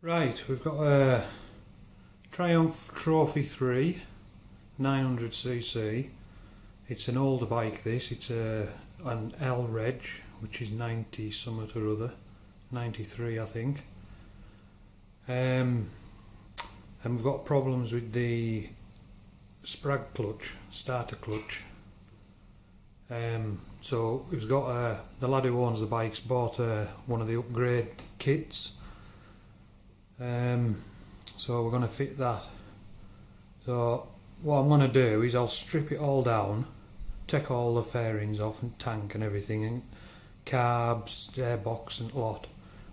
Right, we've got a Triumph Trophy 3 900cc. It's an older bike this, it's an L reg, which is 90 something or other, 93 I think. And we've got problems with the Sprag clutch, starter clutch. So we've got the lad who owns the bike's bought one of the upgrade kits. So we're going to fit that. So what I'm going to do is I'll strip it all down, take all the fairings off and tank and everything, and carbs, airbox and lot.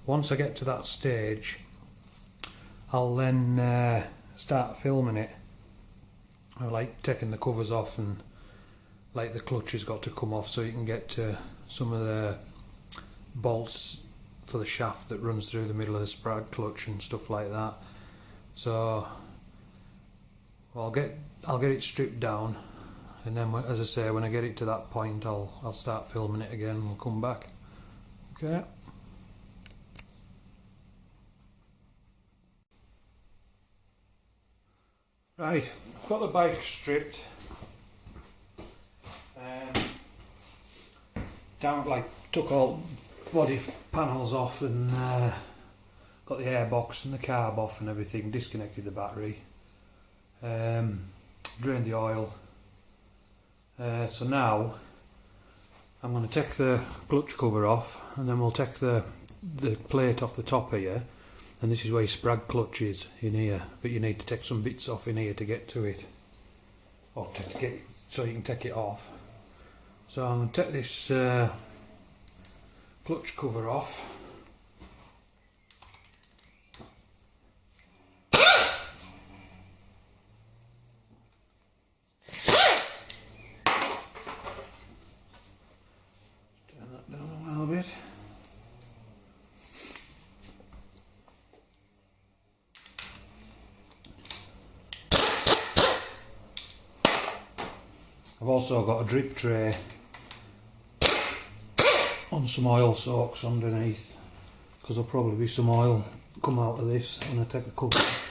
Once I get to that stage, I'll then start filming it. I like taking the covers off, and like the clutch has got to come off so you can get to some of the bolts for the shaft that runs through the middle of the Sprag clutch and stuff like that. So I'll get it stripped down, and then, as I say, when I get it to that point, I'll start filming it again and we'll come back. Okay. Right, I've got the bike stripped. Took all body panels off and got the airbox and the carb off and everything, disconnected the battery, drained the oil. So now I'm going to take the clutch cover off, and then we'll take the plate off the top here, and this is where your Sprag clutch is, in here, but you need to take some bits off in here to get to it, or to get it, so you can take it off. So I'm going to take this clutch cover off. Turn that down a little bit. I've also got a drip tray on some oil soaks underneath, because there'll probably be some oil come out of this when I take the cover off.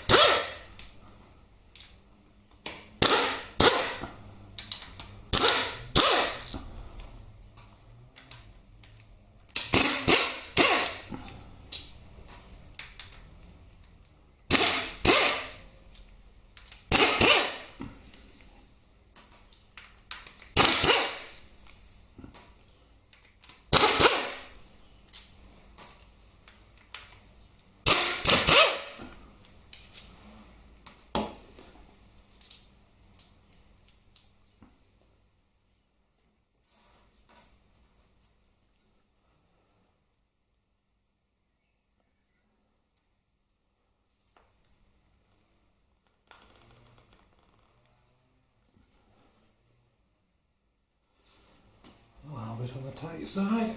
A bit on the tight side.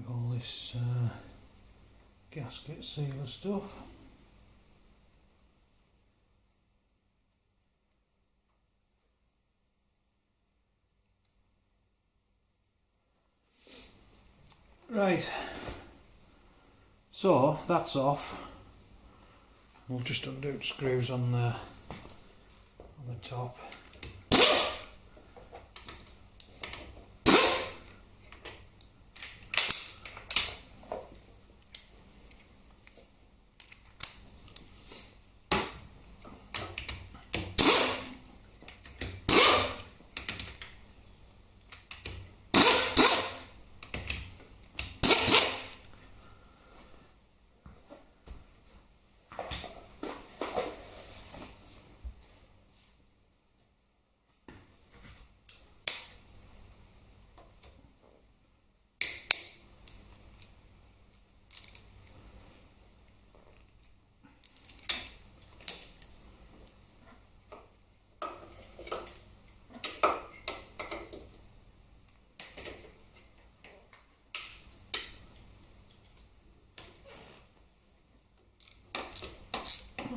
All this gasket sealer stuff. Right, so that's off. We'll just undo the screws on the top.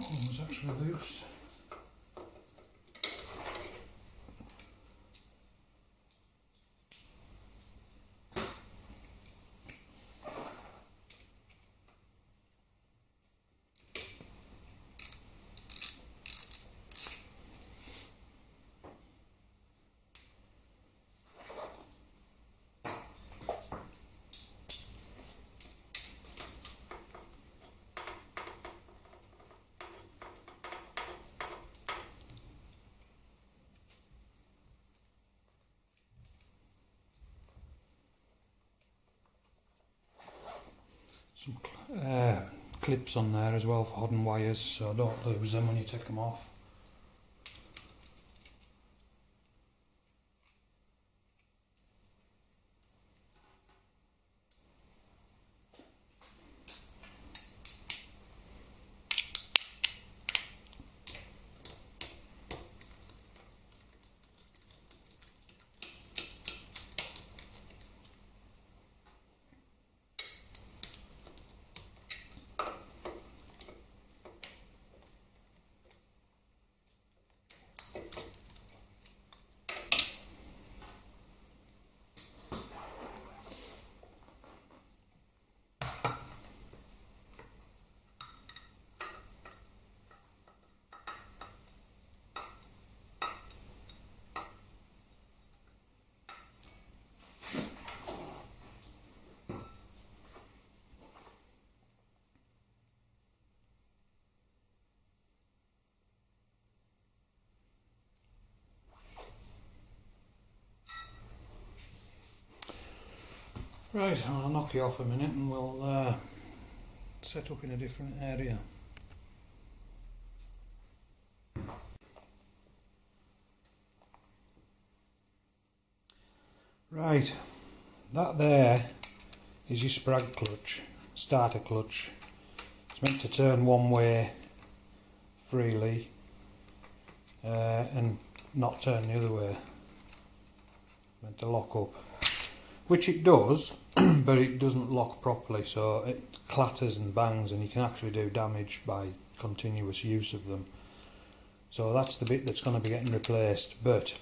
one was actually loose. Some clips on there as well for hidden wires, so don't lose them when you take them off. Right, I'll knock you off a minute and we'll set up in a different area. Right, that there is your Sprag clutch, starter clutch. It's meant to turn one way freely and not turn the other way. Meant to lock up. Which it does, but it doesn't lock properly, so it clatters and bangs and you can actually do damage by continuous use of them. So that's the bit that's going to be getting replaced, but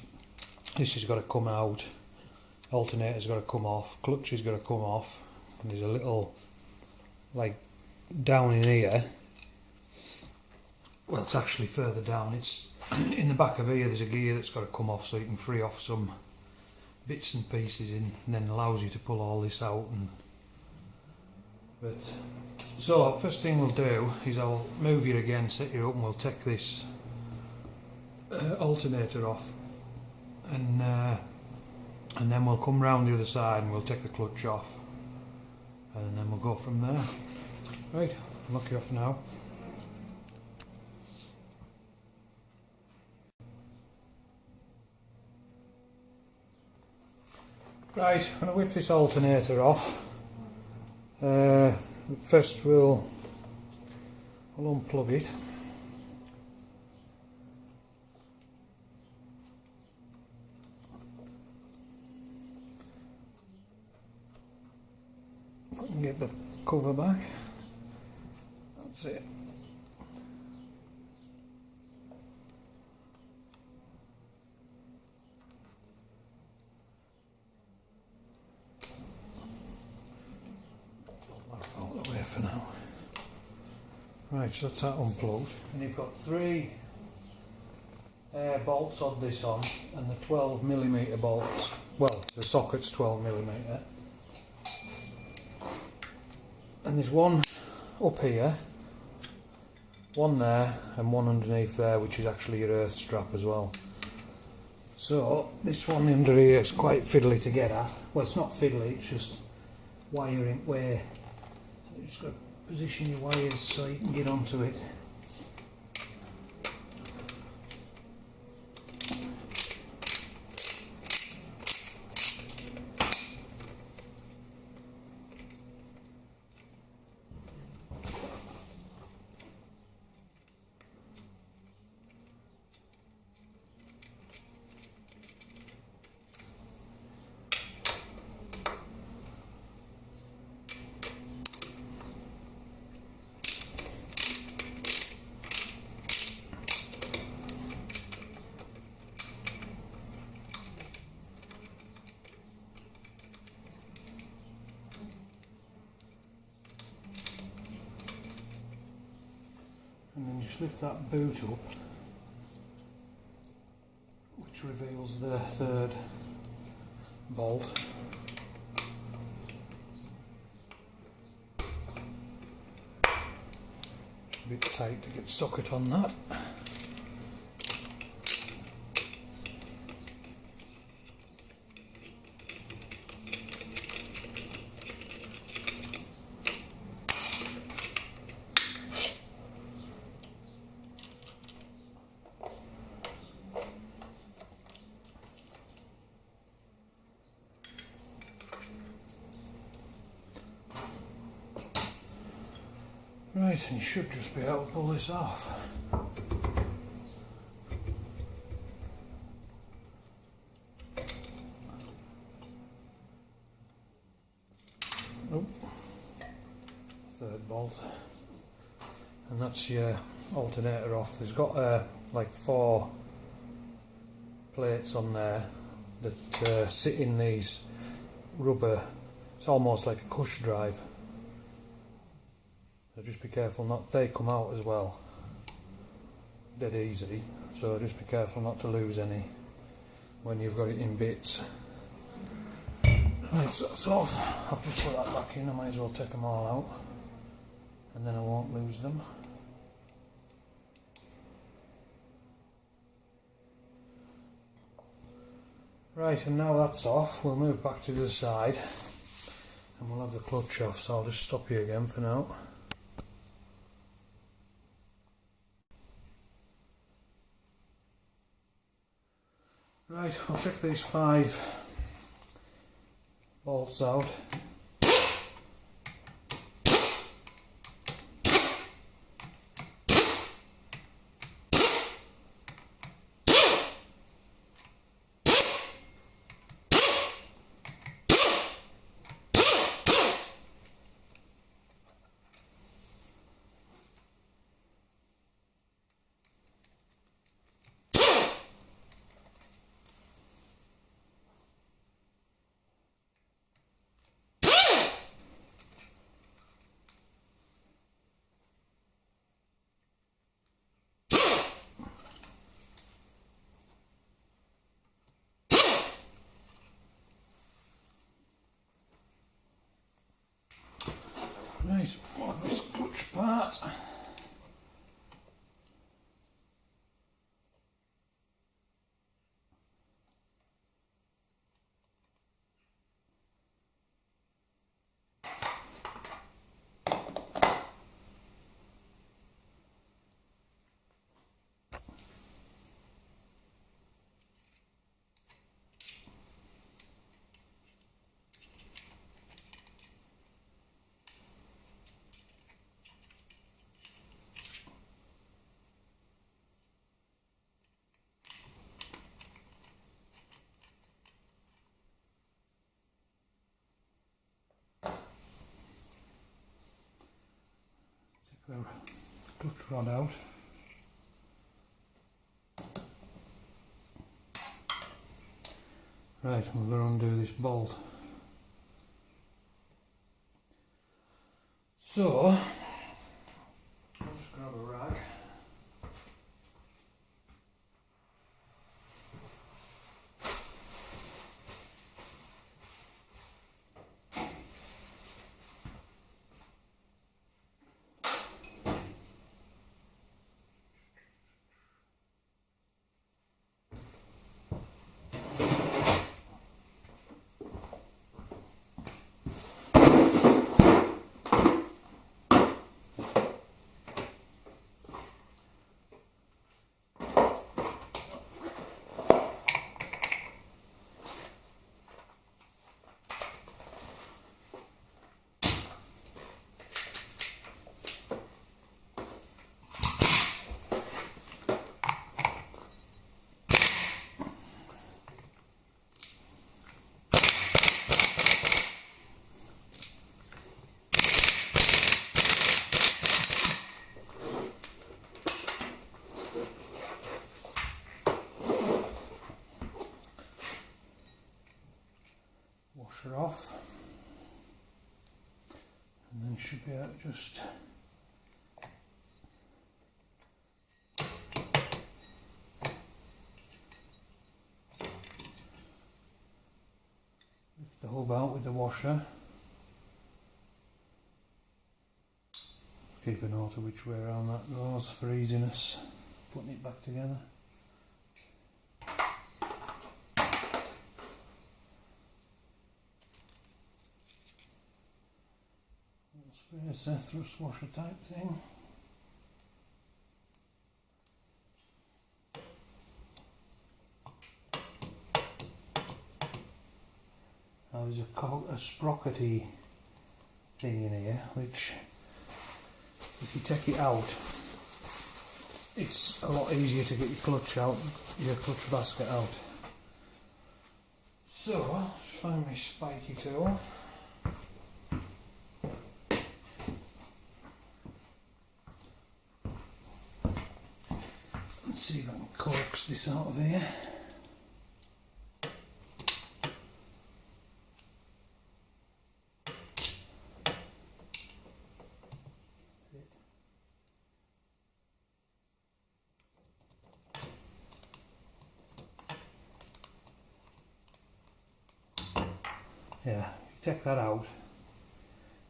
this has got to come out, alternator's got to come off, clutch has got to come off, and there's a little, like, down in here, well it's actually further down, it's in the back of here there's a gear that's got to come off so you can free off some bits and pieces in, and then allows you to pull all this out. But so first thing we'll do is I'll move you again, set you up, and we'll take this alternator off, and then we'll come round the other side and we'll take the clutch off, and then we'll go from there. Right, I'll knock you off now. Right, I'm going to whip this alternator off. First I'll unplug it. If I can get the cover back. That's it. For now. Right, so that's that unplugged, and you've got 3 bolts on this on, and the 12mm bolts, well the socket's 12mm, and there's one up here, one there, and one underneath there, which is actually your earth strap as well. So this one under here is quite fiddly to get at. Well, it's not fiddly, it's just wiring where you just got to position your wires so you can get onto it. just lift that boot up, which reveals the third bolt. A bit tight to get socket on that. Right, and you should just be able to pull this off. Oh, third bolt, and that's your alternator off. There's got like 4 plates on there that sit in these rubber. It's almost like a cush drive. So just be careful not, they come out as well, dead easy, so just be careful not to lose any when you've got it in bits. Right, so that's off. I've just put that back in, I might as well take them all out and then I won't lose them. Right, and now that's off, we'll move back to the side and we'll have the clutch off, so I'll just stop you again for now. Right, I'll check these 5 bolts out. Right, we'll have this clutch part. The clutch rod out. Right, I'm going to undo this bolt. So, I'll just grab a rag. Wash her off, and then you should be able to just tube out with the washer. Keep a note of which way around that goes for easiness, putting it back together. Spacer, thrust washer type thing. Now there's a sprockety thing in here which, if you take it out, it's a lot easier to get your clutch basket out. So, just find my spiky tool. Let's see if I can coax this out of here. Yeah, if you take that out,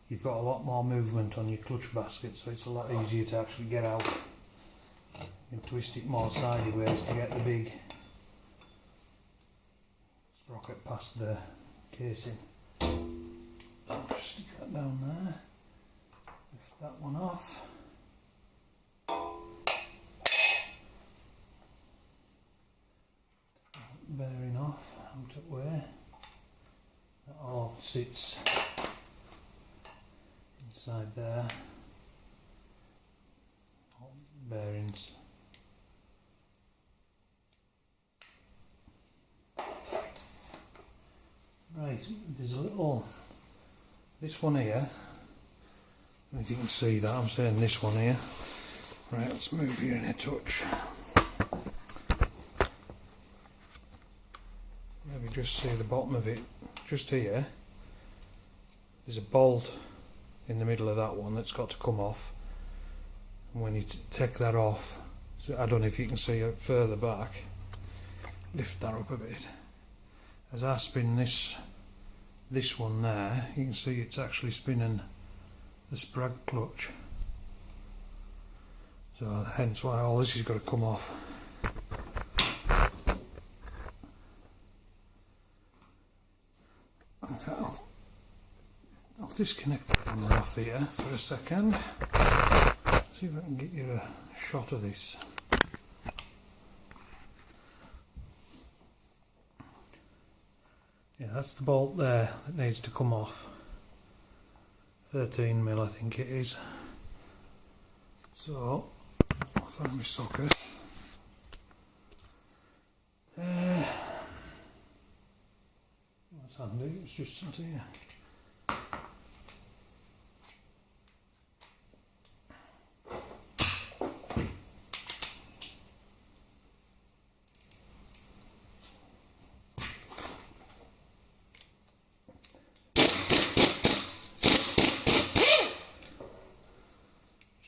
you've got a lot more movement on your clutch basket, so it's a lot easier to actually get out. You can twist it more sideways to get the big sprocket past the casing. I'll just stick that down there, lift that one off. Bearing off, out of way. That all sits inside there. All bearings. Right, there's a little, this one here, I don't know if you can see that, I'm saying this one here. Right, let's move you in a touch. Maybe just see the bottom of it. Just here, there's a bolt in the middle of that one that's got to come off. And when you take that off, so I don't know if you can see it further back, lift that up a bit. As I spin this one there, you can see it's actually spinning the Sprag clutch. So hence why all this has got to come off. I'll disconnect the camera off here for a second. See if I can get you a shot of this. Yeah, that's the bolt there that needs to come off. 13mm I think it is. So, I'll find my socket. That's handy, it's just sat here.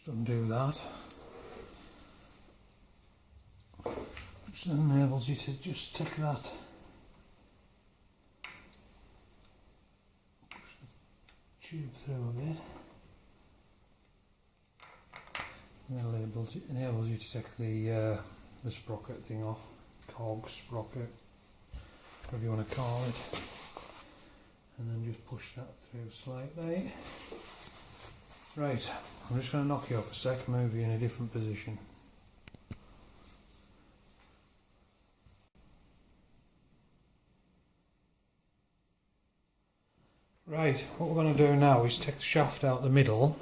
Undo that, which then enables you to just take that, push the tube through a bit, and then enables you to take the sprocket thing off, cog, sprocket, whatever you want to call it, and then just push that through slightly. Right, I'm just going to knock you off a sec, move you in a different position. Right, what we're going to do now is take the shaft out the middle,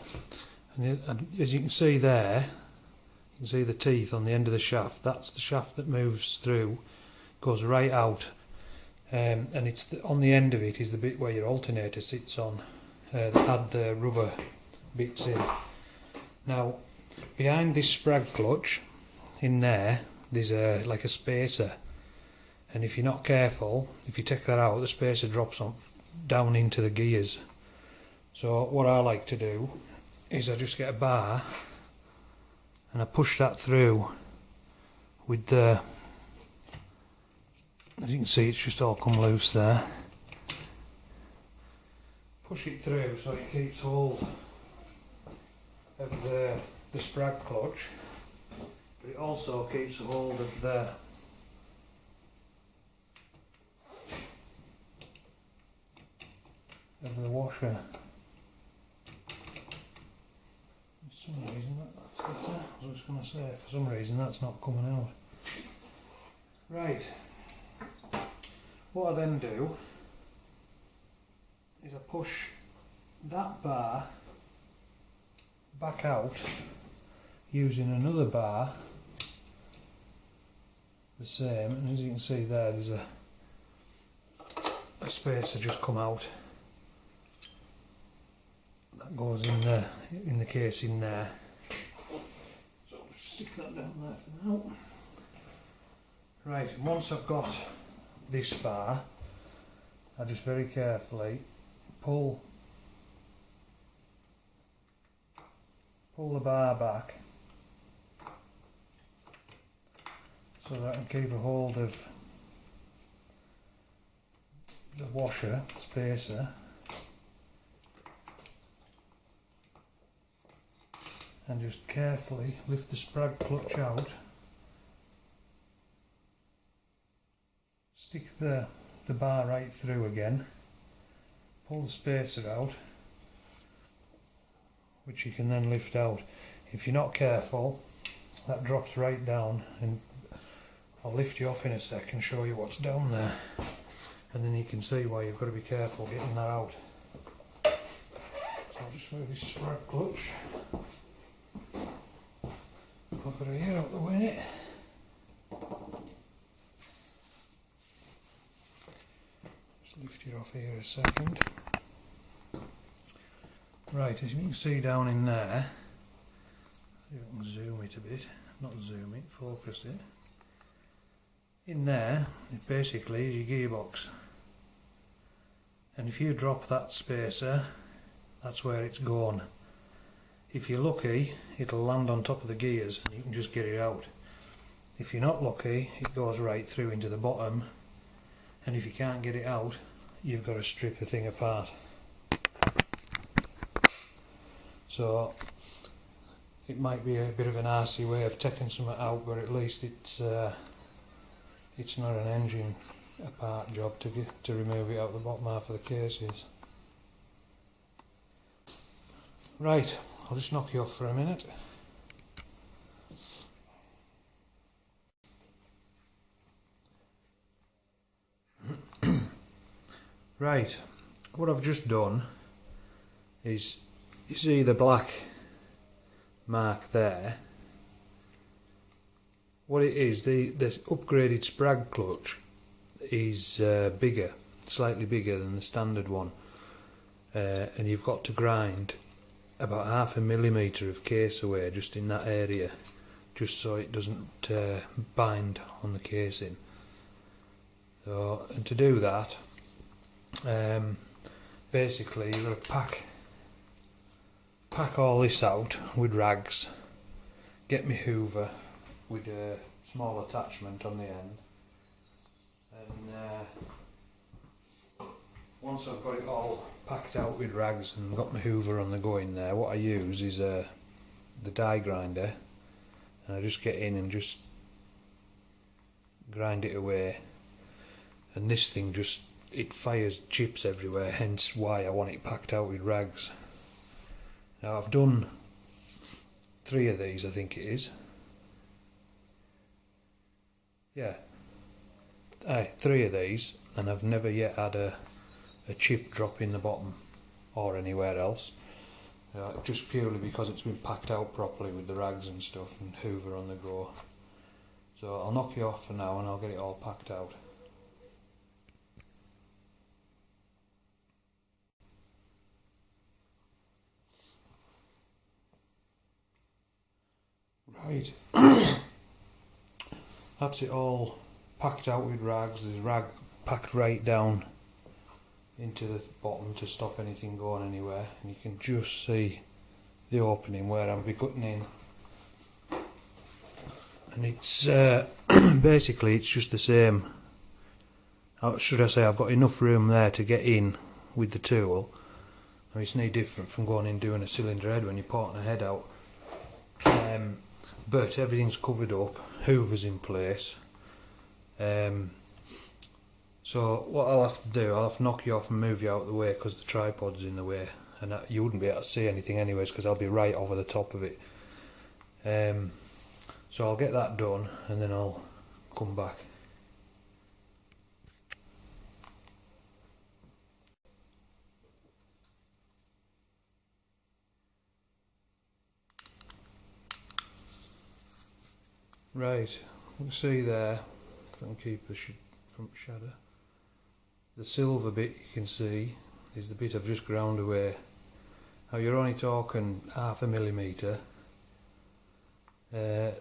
and as you can see there, you can see the teeth on the end of the shaft. That's the shaft that moves through, goes right out, and it's on the end of it is the bit where your alternator sits on, that had the rubber bits in. Now behind this Sprag clutch in there's like a spacer, and if you're not careful, if you take that out, the spacer drops down into the gears. So what I like to do is I just get a bar and I push that through with the, as you can see it's just all come loose there. push it through so it keeps hold of the Sprag clutch, but it also keeps hold of the washer. For some reason that's better. I was just going to say, for some reason that's not coming out. Right, what I then do is I push that bar back out using another bar, the same, and as you can see there, there's a spacer just come out that goes in the casing there. So I'll just stick that down there for now. Right, and once I've got this far, I just very carefully pull the bar back so that I can keep a hold of the washer spacer, and just carefully lift the Sprag clutch out, stick the bar right through again, pull the spacer out, which you can then lift out. If you're not careful, that drops right down, and I'll lift you off in a sec and show you what's down there, and then you can see why you've got to be careful getting that out. So I'll just move this Sprag clutch over here out the way. Just lift you off here a second. Right, as you can see down in there, you can zoom it a bit, not zoom it, focus it. In there, it basically is your gearbox. And if you drop that spacer, that's where it's gone. If you're lucky, it'll land on top of the gears and you can just get it out. If you're not lucky, it goes right through into the bottom, and if you can't get it out, you've got to strip the thing apart. So it might be a bit of an arsey way of taking something out, but at least it's not an engine apart job to remove it out the bottom half of the cases. Right, I'll just knock you off for a minute. Right, what I've just done is, you see the black mark there? What it is, the upgraded Sprag clutch is bigger, slightly bigger than the standard one, and you've got to grind about 0.5 millimetre of case away just in that area, just so it doesn't bind on the casing. So, and to do that, basically you've got to pack all this out with rags, get my hoover with a small attachment on the end, and once I've got it all packed out with rags and got my hoover on the go in there, what I use is the die grinder, and I just get in and just grind it away, and this thing just, it fires chips everywhere, hence why I want it packed out with rags. Now I've done 3 of these, I think it is. Yeah, 3 of these, and I've never yet had a chip drop in the bottom or anywhere else, just purely because it's been packed out properly with the rags and stuff and hoover on the go. So I'll knock you off for now and I'll get it all packed out. Right, that's it all packed out with rags. There's rag packed right down into the bottom to stop anything going anywhere, and you can just see the opening where I'll be cutting in, and it's basically it's just the same. Should I say, I've got enough room there to get in with the tool, it's no different from going in doing a cylinder head when you're porting a head out. But everything's covered up, hoover's in place. So what I'll have to do, I'll have to knock you off and move you out of the way because the tripod's in the way, and you wouldn't be able to see anything anyways because I'll be right over the top of it. So I'll get that done and then I'll come back. Right, you can see there, if I can keep the front shadow, the silver bit you can see is the bit I've just ground away. Now you're only talking 0.5 millimetre. I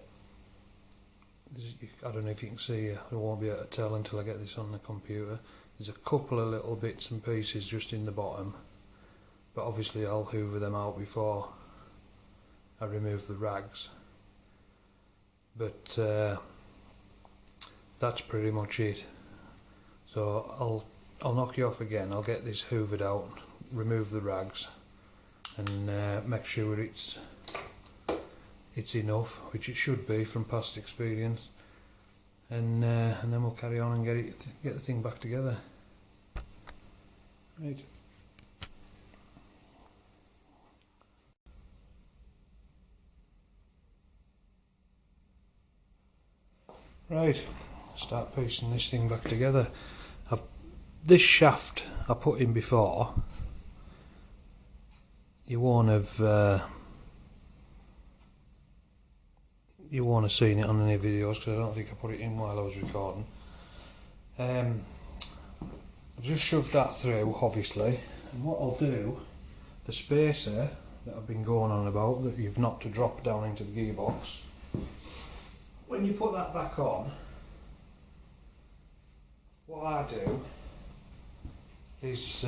don't know if you can see, I won't be able to tell until I get this on the computer. There's a couple of little bits and pieces just in the bottom, but obviously I'll hoover them out before I remove the rags. But that's pretty much it. So I'll knock you off again. I'll get this hoovered out, remove the rags, and make sure it's enough, which it should be from past experience. And then we'll carry on and get the thing back together. Right. Right, start piecing this thing back together. This shaft I put in before, you won't have seen it on any videos because I don't think I put it in while I was recording. I've just shoved that through, obviously, and what I'll do, the spacer that I've been going on about, that you've knocked to drop down into the gearbox, when you put that back on, what I do is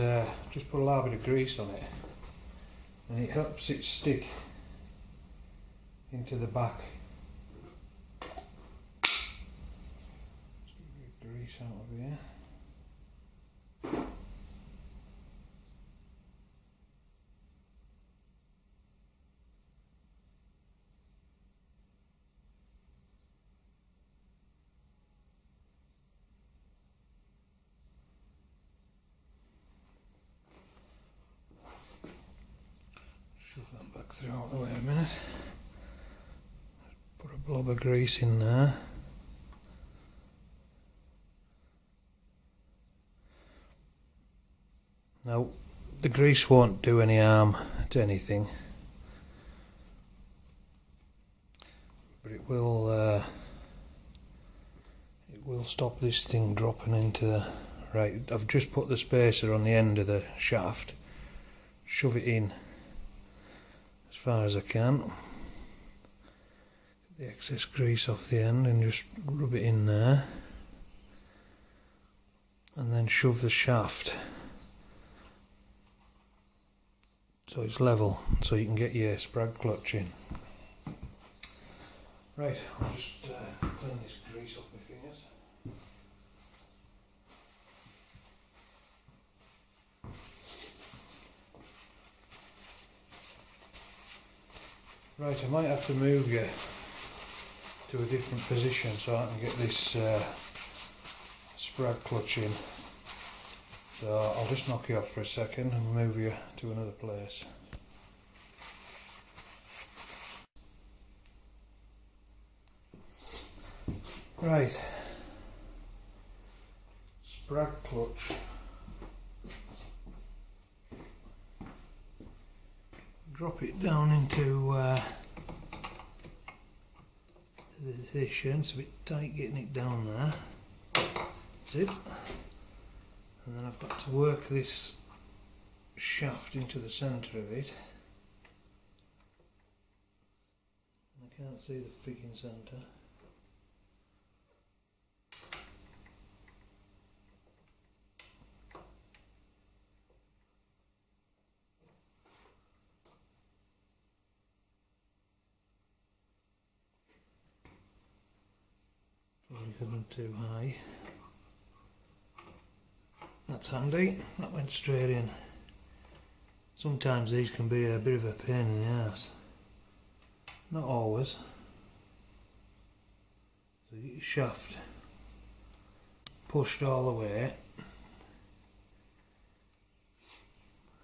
just put a little bit of grease on it, and it helps it stick into the back. Just get a bit of grease out of here. Throw out the way a minute. Put a blob of grease in there. Now, the grease won't do any harm to anything, but it will stop this thing dropping into the right. I've just put the spacer on the end of the shaft. Shove it in as far as I can, get the excess grease off the end and just rub it in there, and then shove the shaft so it's level, so you can get your Sprag clutch in. Right, I'll just clean this grease off my fingers. Right, I might have to move you to a different position so I can get this Sprag clutch in. So I'll just knock you off for a second and move you to another place. Right, Sprag clutch. Drop it down into the position. It's a bit tight getting it down there. That's it. And then I've got to work this shaft into the centre of it. I can't see the freaking centre. Probably going too high. That's handy, that went straight in. Sometimes these can be a bit of a pain in the ass. Not always. So you get your shaft pushed all the way,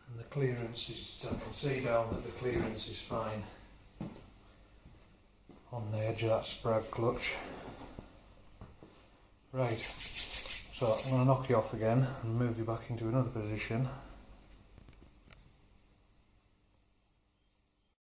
and the clearance is, I can see down that the clearance is fine on the edge of that Sprag clutch. Right, so I'm going to knock you off again and move you back into another position.